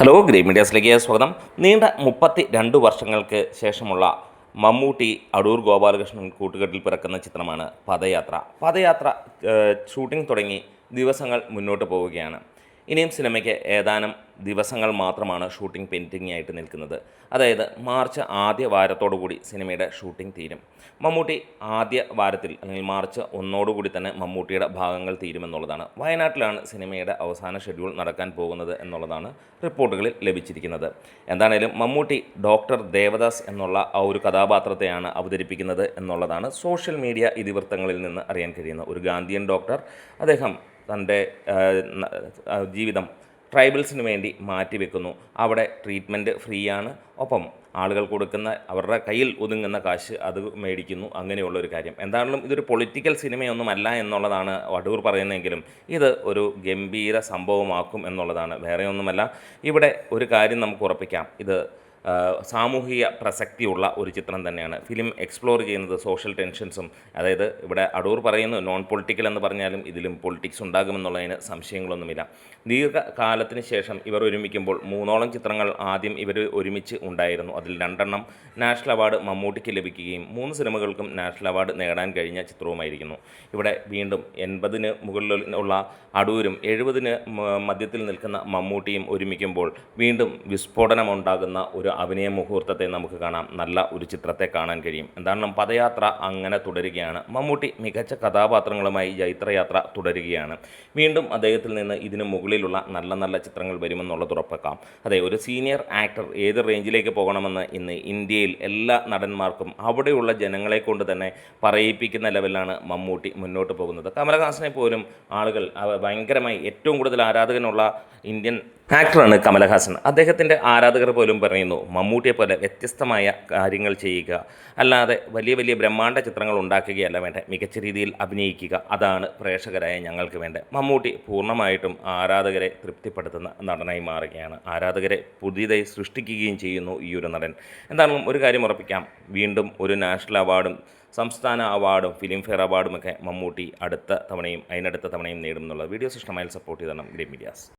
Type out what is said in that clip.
Hello, green മീഡിയാസിലേക്ക് സ്വാഗതം. നീണ്ട 32 വർഷങ്ങൾക്ക് ശേഷമുള്ള മമ്മൂട്ടി അടൂർ ഗോപാലകൃഷ്ണൻ കൂട്ടുകെട്ടിൽ പിറക്കുന്ന ചിത്രമാണ് പദയാത്ര. പദയാത്ര ഷൂട്ടിംഗ് തുടങ്ങി ദിവസങ്ങൾ മുന്നോട്ട് പോവുകയാണ്. ഇനിയും സിനിമയ്ക്ക് ഏതാനും ദിവസങ്ങൾ മാത്രമാണ് ഷൂട്ടിംഗ് പെൻഡിംഗ് ആയിട്ട് നിൽക്കുന്നത്. അതായത് മാർച്ച് ആദ്യ വാരത്തോടുകൂടി സിനിമയുടെ ഷൂട്ടിംഗ് തീരും. മമ്മൂട്ടി ആദ്യ വാരത്തിൽ അല്ലെങ്കിൽ മാർച്ച് 1 തന്നെ മമ്മൂട്ടിയുടെ ഭാഗങ്ങൾ തീരുമെന്നുള്ളതാണ്. വയനാട്ടിലാണ് സിനിമയുടെ അവസാന ഷെഡ്യൂൾ നടക്കാൻ പോകുന്നത് എന്നുള്ളതാണ് റിപ്പോർട്ടുകളിൽ ലഭിച്ചിരിക്കുന്നത്. എന്താണേലും മമ്മൂട്ടി ഡോക്ടർ ദേവദാസ് എന്നുള്ള ആ ഒരു കഥാപാത്രത്തെയാണ് അവതരിപ്പിക്കുന്നത് എന്നുള്ളതാണ് സോഷ്യൽ മീഡിയ ഇതിവൃത്തങ്ങളിൽ നിന്ന് അറിയാൻ കഴിയുന്ന ഒരു ഗാന്ധിയൻ ഡോക്ടർ. അദ്ദേഹം തൻ്റെ ജീവിതം ട്രൈബൽസിന് വേണ്ടി മാറ്റിവെക്കുന്നു. അവിടെ ട്രീറ്റ്മെൻറ്റ് ഫ്രീ ആണ്. ഒപ്പം ആളുകൾ കൊടുക്കുന്ന അവരുടെ കയ്യിൽ ഒതുങ്ങുന്ന കാശ് അത് മേടിക്കുന്നു. അങ്ങനെയുള്ളൊരു കാര്യം. എന്താണെങ്കിലും ഇതൊരു പൊളിറ്റിക്കൽ സിനിമയൊന്നുമല്ല എന്നുള്ളതാണ് അടൂർ പറയുന്നതെങ്കിലും ഇത് ഒരു ഗംഭീര സംഭവമാക്കും എന്നുള്ളതാണ്. വേറെ ഒന്നുമല്ല, ഇവിടെ ഒരു കാര്യം നമുക്ക് ഉറപ്പിക്കാം, ഇത് സാമൂഹിക പ്രസക്തിയുള്ള ഒരു ചിത്രം തന്നെയാണ്. ഫിലിം എക്സ്പ്ലോർ ചെയ്യുന്നത് സോഷ്യൽ ടെൻഷൻസും, അതായത് ഇവിടെ അടൂർ പറയുന്നു നോൺ പൊളിറ്റിക്കൽ എന്ന് പറഞ്ഞാലും ഇതിലും പൊളിറ്റിക്സ് ഉണ്ടാകുമെന്നുള്ളതിന് സംശയങ്ങളൊന്നുമില്ല. ദീർഘകാലത്തിന് ശേഷം ഇവർ ഒരുമിക്കുമ്പോൾ 3ഓളം ചിത്രങ്ങൾ ആദ്യം ഇവർ ഒരുമിച്ച് ഉണ്ടായിരുന്നു. അതിൽ 2 നാഷണൽ അവാർഡ് മമ്മൂട്ടിക്ക് ലഭിക്കുകയും 3 സിനിമകൾക്കും നാഷണൽ അവാർഡ് നേടാൻ കഴിഞ്ഞ ചിത്രവുമായിരിക്കുന്നു. ഇവിടെ വീണ്ടും 80 മുകളിലുള്ള അടൂരും 70 മധ്യത്തിൽ നിൽക്കുന്ന മമ്മൂട്ടിയും ഒരുമിക്കുമ്പോൾ വീണ്ടും വിസ്ഫോടനമുണ്ടാകുന്ന ഒരു അഭിനയ മുഹൂർത്തത്തെ നമുക്ക് കാണാം. നല്ല ഒരു ചിത്രത്തെ കാണാൻ കഴിയും. എന്താണ്, പദയാത്ര അങ്ങനെ തുടരുകയാണ്. മമ്മൂട്ടി മികച്ച കഥാപാത്രങ്ങളുമായി ജൈത്രയാത്ര തുടരുകയാണ്. വീണ്ടും അദ്ദേഹത്തിൽ നിന്ന് ഇതിന് മുകളിലുള്ള നല്ല നല്ല ചിത്രങ്ങൾ വരുമെന്നുള്ളത് ഉറപ്പാക്കാം. അതെ, ഒരു സീനിയർ ആക്ടർ ഏത് റേഞ്ചിലേക്ക് പോകണമെന്ന് ഇന്ന് ഇന്ത്യയിൽ എല്ലാ നടന്മാർക്കും അവിടെയുള്ള ജനങ്ങളെ കൊണ്ട് തന്നെ പറയിപ്പിക്കുന്ന ലെവലിലാണ് മമ്മൂട്ടി മുന്നോട്ട് പോകുന്നത്. കമലഹാസനെ പോലും ആളുകൾ ഭയങ്കരമായി ഏറ്റവും കൂടുതൽ ആരാധകനുള്ള ഇന്ത്യൻ ആക്ടറാണ് കമലഹാസൻ. അദ്ദേഹത്തിൻ്റെ ആരാധകർ പോലും പറയുന്നു മമ്മൂട്ടിയെ പോലെ വ്യത്യസ്തമായ കാര്യങ്ങൾ ചെയ്യുക, അല്ലാതെ വലിയ വലിയ ബ്രഹ്മാണ്ഡ ചിത്രങ്ങൾ ഉണ്ടാക്കുകയല്ല വേണ്ടത്, മികച്ച രീതിയിൽ അഭിനയിക്കുക, അതാണ് പ്രേക്ഷകരായ ഞങ്ങൾക്ക് വേണ്ടത്. മമ്മൂട്ടി പൂർണ്ണമായിട്ടും ആരാധകരെ തൃപ്തിപ്പെടുത്തുന്ന നടനായി മാറുകയാണ്. ആരാധകരെ പുതിയതായി സൃഷ്ടിക്കുകയും ചെയ്യുന്നു ഈ ഒരു നടൻ. എന്താണെങ്കിലും ഒരു കാര്യം ഉറപ്പിക്കാം, വീണ്ടും ഒരു നാഷണൽ അവാർഡും സംസ്ഥാന അവാർഡും ഫിലിം ഫെയർ അവാർഡുമൊക്കെ മമ്മൂട്ടി അടുത്ത തവണയും അതിനടുത്ത തവണയും നേടും എന്നുള്ളത്. വീഡിയോസ് ഇഷ്ടമായാൽ സപ്പോർട്ട് ചെയ്തണം ഗ്രീൻ മീഡിയാസ്.